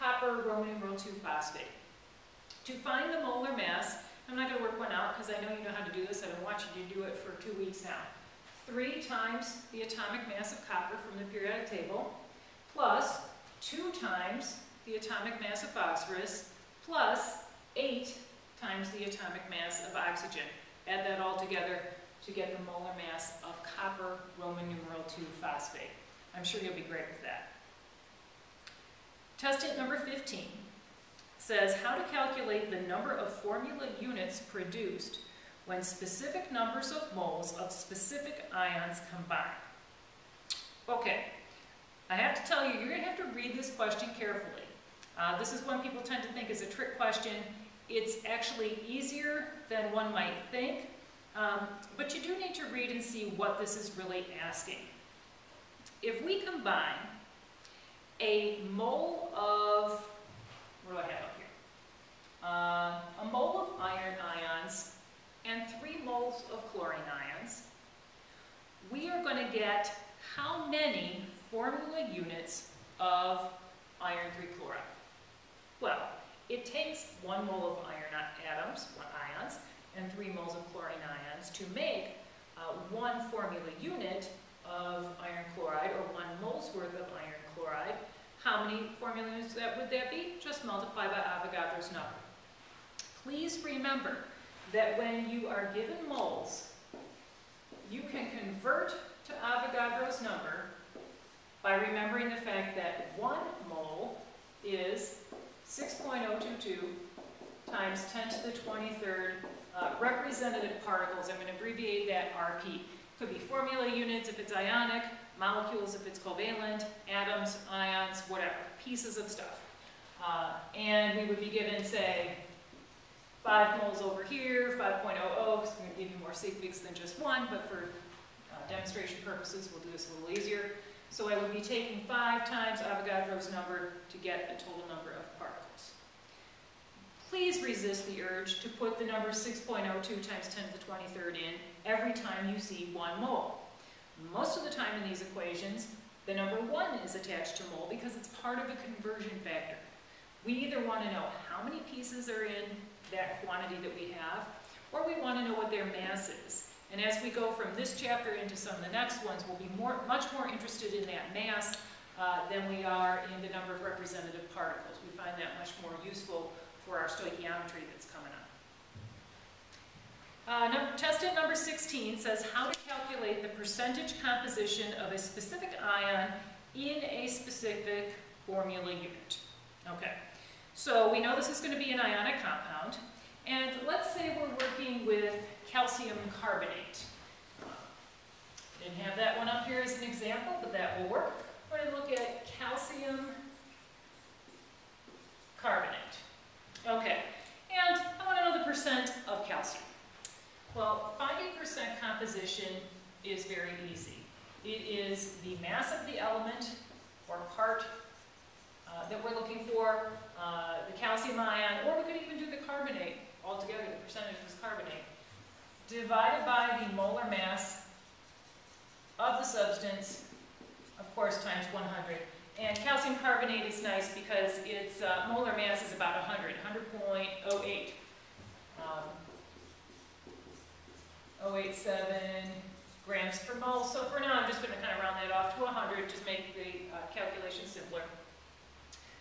copper Roman numeral 2 phosphate. To find the molar mass, I'm not going to work one out because I know you know how to do this. I've been watching you do it for 2 weeks now. 3 times the atomic mass of copper from the periodic table, plus 2 times the atomic mass of phosphorus, plus 8 times the atomic mass of oxygen. Add that all together to get the molar mass of copper Roman numeral 2 phosphate. I'm sure you'll be great with that. Test hit number 15 says how to calculate the number of formula units produced when specific numbers of moles of specific ions combine. Okay, I have to tell you, you're going to have to read this question carefully. This is one people tend to think is a trick question. It's actually easier than one might think, but you do need to read and see what this is really asking. If we combine a mole of, what do I have up here? A mole of iron ions and 3 moles of chlorine ions, we are going to get how many formula units of iron 3-chloride? Well, it takes 1 mole of iron atoms, ions, and 3 moles of chlorine ions to make 1 formula unit of iron chloride, or 1 mole's worth of iron chloride. How many formula units would that be? Just multiply by Avogadro's number. Please remember that when you are given moles, you can convert to Avogadro's number by remembering the fact that 1 mole is 6.022 times 10 to the 23rd representative particles. I'm going to abbreviate that RP. Could be formula units if it's ionic, molecules if it's covalent, atoms, ions, whatever, pieces of stuff. And we would be given, say, 5 moles over here, 5.00, because I'm going to give you more sig-figs than just 1, but for demonstration purposes, we'll do this a little easier. So I would be taking 5 times Avogadro's number to get a total number of particles. Please resist the urge to put the number 6.02 times 10 to the 23rd in every time you see 1 mole. Most of the time in these equations, the number 1 is attached to mole because it's part of a conversion factor. We either want to know how many pieces are in that quantity that we have, or we want to know what their mass is. And as we go from this chapter into some of the next ones, we'll be much more interested in that mass than we are in the number of representative particles. We find that much more useful for our stoichiometry that's coming up. Test hit number 16 says how to calculate the percentage composition of a specific ion in a specific formula unit. Okay, so we know this is going to be an ionic compound, and let's say we're working with calcium carbonate. Didn't have that one up here as an example, but that will work. We're going to look at calcium carbonate. Okay, and I want to know the percent of calcium. Well, finding percent composition is very easy. It is the mass of the element, or part, that we're looking for, the calcium ion, or we could even do the carbonate altogether, the percentage was carbonate, divided by the molar mass of the substance, of course, times 100. And calcium carbonate is nice because its molar mass is about 100, 100.08. 0.087 grams per mole. So for now, I'm just going to kind of round that off to 100, just make the calculation simpler.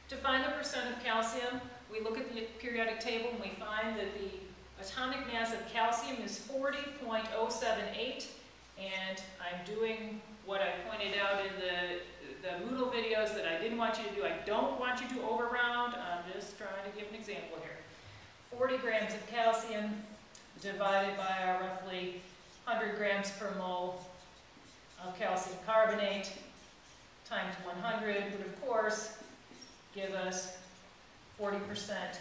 To find the percent of calcium, we look at the periodic table and we find that the atomic mass of calcium is 40.078, and I'm doing what I pointed out in the Moodle videos that I didn't want you to do. I don't want you to overround. I'm just trying to give an example here. 40 grams of calcium divided by our roughly 100 grams per mole of calcium carbonate times 100 would, of course, give us 40%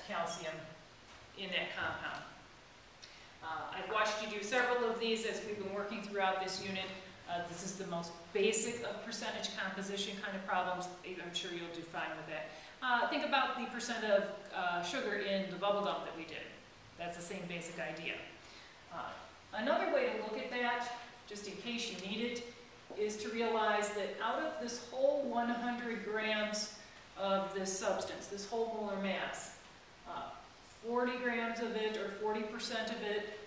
calcium in that compound. I've watched you do several of these as we've been working throughout this unit. This is the most basic of percentage composition kind of problems. I'm sure you'll do fine with that. Think about the percent of sugar in the bubble gum that we did. That's the same basic idea. Another way to look at that, just in case you need it, is to realize that out of this whole 100 grams of this substance, this whole molar mass. 40 grams of it, or 40% of it,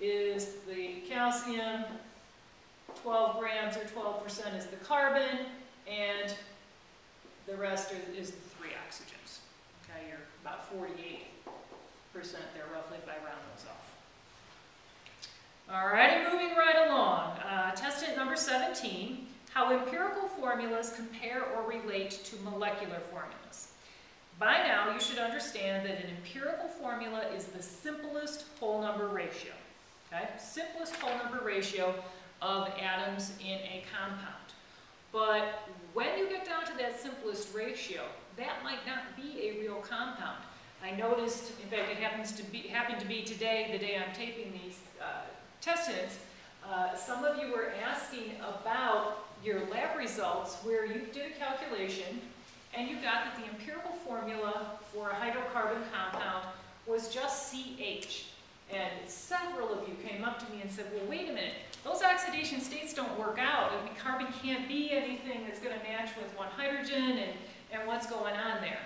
is the calcium, 12 grams or 12% is the carbon, and the rest is the 3 oxygens. Okay, you're about 48% there roughly if I round those off. Alrighty, moving right along. Test hint number 17, how empirical formulas compare or relate to molecular formulas. By now, you should understand that an empirical formula is the simplest whole number ratio. Okay? Simplest whole number ratio of atoms in a compound. But when you get down to that simplest ratio, that might not be a real compound. I noticed, in fact, it happened to be today, the day I'm taping these test hints, some of you were asking about your lab results where you did a calculation and you got that the empirical formula for a hydrocarbon compound was just CH. And several of you came up to me and said, well, wait a minute, those oxidation states don't work out. I mean, carbon can't be anything that's going to match with one hydrogen, and what's going on there.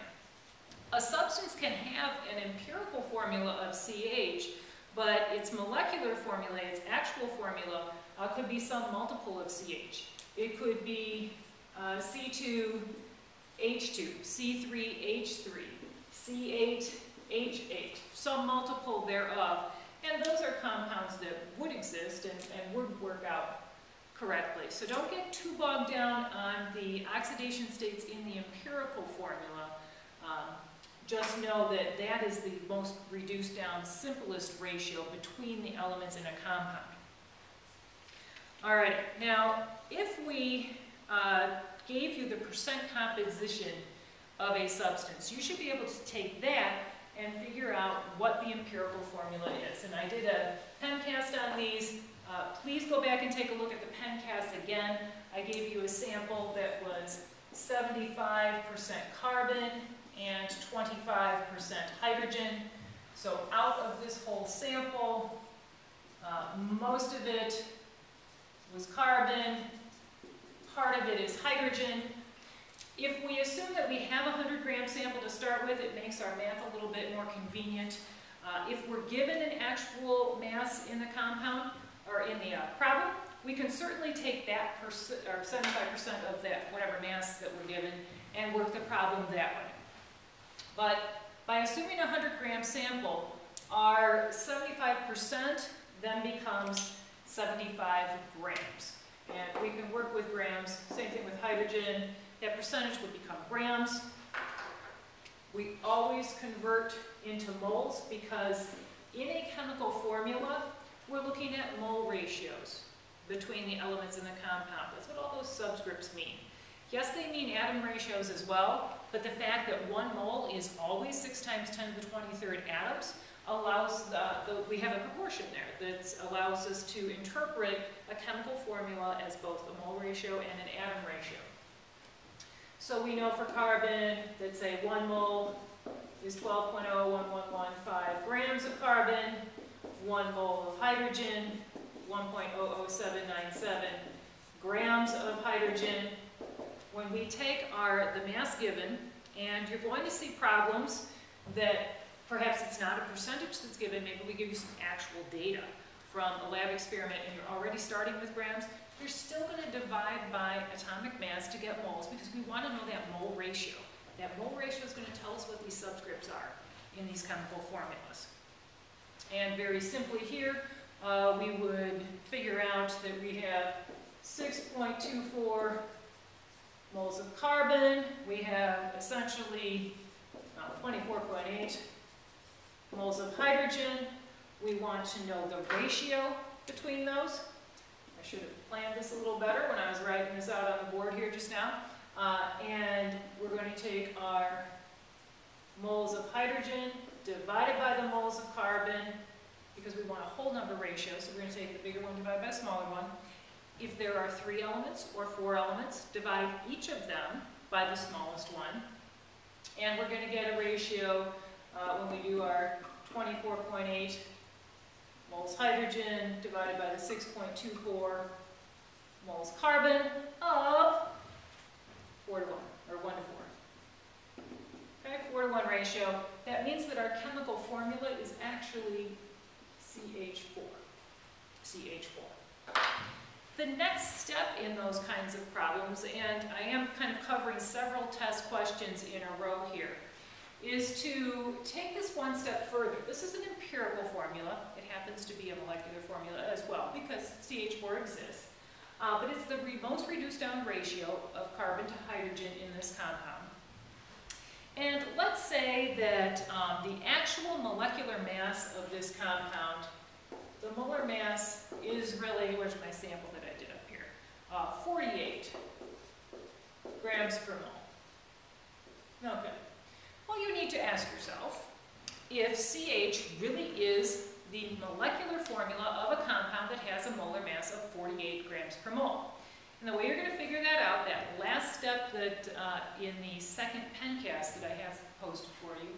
A substance can have an empirical formula of CH, but its molecular formula, its actual formula, could be some multiple of CH. It could be C2H2, C3H3, C8H8, some multiple thereof. And those are compounds that would exist and would work out correctly. So don't get too bogged down on the oxidation states in the empirical formula. Just know that that is the most reduced down, simplest ratio between the elements in a compound. All right, now if we gave you the percent composition of a substance, you should be able to take that and figure out what the empirical formula is. And I did a pen cast on these. Please go back and take a look at the pen cast again. I gave you a sample that was 75% carbon and 25% hydrogen. So out of this whole sample, most of it was carbon, part of it is hydrogen. If we assume that we have a 100-gram sample to start with, it makes our math a little bit more convenient. If we're given an actual mass in the compound, or in the problem, we can certainly take that, or 75% of that, whatever mass that we're given, and work the problem that way. But by assuming a 100-gram sample, our 75% then becomes 75 grams. And we can work with grams, same thing with hydrogen. That percentage would become grams. We always convert into moles because in a chemical formula, we're looking at mole ratios between the elements in the compound. That's what all those subscripts mean. Yes, they mean atom ratios as well, but the fact that 1 mole is always 6 times 10 to the 23rd atoms allows, we have a proportion there that allows us to interpret a chemical formula as both a mole ratio and an atom ratio. So we know for carbon that, say, 1 mole is 12.01115 grams of carbon, 1 mole of hydrogen, 1.00797 grams of hydrogen. When we take the mass given, and you're going to see problems that perhaps it's not a percentage that's given, maybe we give you some actual data from a lab experiment and you're already starting with grams, you're still going to divide by atomic mass to get moles because we want to know that mole ratio. That mole ratio is going to tell us what these subscripts are in these chemical formulas. And very simply here, we would figure out that we have 6.24 moles of carbon. We have essentially 24.8 moles of hydrogen. We want to know the ratio between those. I should have planned this a little better when I was writing this out on the board here just now. And we're going to take our moles of hydrogen divided by the moles of carbon because we want a whole number ratio, so we're going to take the bigger one divided by the smaller one. If there are 3 elements or 4 elements, divide each of them by the smallest one. And we're going to get a ratio when we do our 24.8 moles hydrogen divided by the 6.24 moles carbon of 4 to 1, or 1 to 4. ratio, that means that our chemical formula is actually CH4. CH4. The next step in those kinds of problems, and I am kind of covering several test questions in a row here, is to take this one step further. This is an empirical formula. It happens to be a molecular formula as well because CH4 exists. But it's the most reduced down ratio of carbon to hydrogen in this compound. And let's say that the actual molecular mass of this compound, the molar mass is really, where's my sample that I did up here? 48 grams per mole. Okay. Well, you need to ask yourself if CH really is the molecular formula of a compound that has a molar mass of 48 grams per mole. And the way you're going to figure that out, that last step that in the second pencast that I have posted for you,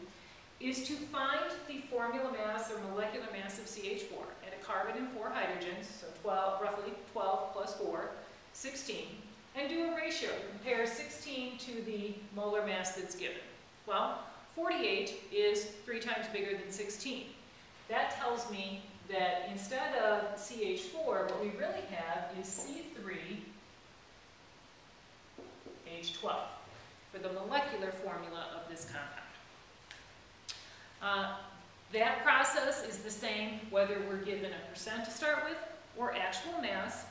is to find the formula mass or molecular mass of CH4 at a carbon and 4 hydrogens, so 12, roughly 12 plus 4, 16, and do a ratio. Compare 16 to the molar mass that's given. Well, 48 is 3 times bigger than 16. That tells me that instead of CH4, what we really have is C3H12 for the molecular formula of this compound. That process is the same whether we're given a percent to start with or actual mass.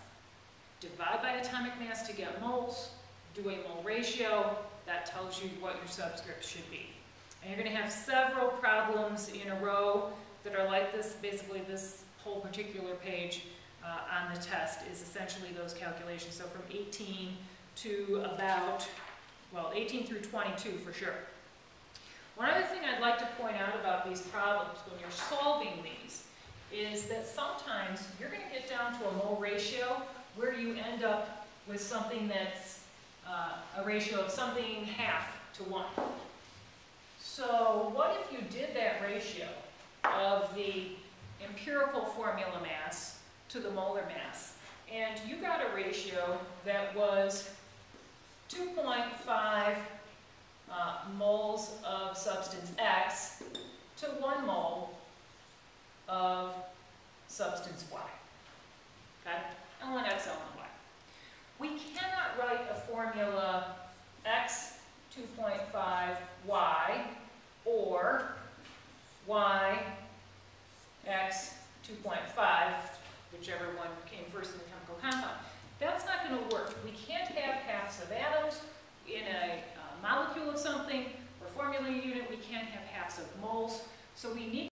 Divide by atomic mass to get moles, do a mole ratio. That tells you what your subscript should be. And you're going to have several problems in a row that are like this. Basically, this whole particular page on the test is essentially those calculations. So from 18 to about, well, 18 through 22 for sure. One other thing I'd like to point out about these problems when you're solving these is that sometimes you're going to get down to a mole ratio where you end up with something that's a ratio of something half to 1. So what if you did that ratio of the empirical formula mass to the molar mass, and you got a ratio that was 2.5 moles of substance X to 1 mole of substance Y. Okay? L1 X, L1 Y. We cannot write a formula X 2.5 Y or Y X 2.5, whichever one came first in the chemical compound. That's not going to work. We can't have halves of atoms in a molecule of something or formula unit. We can't have halves of moles. So we need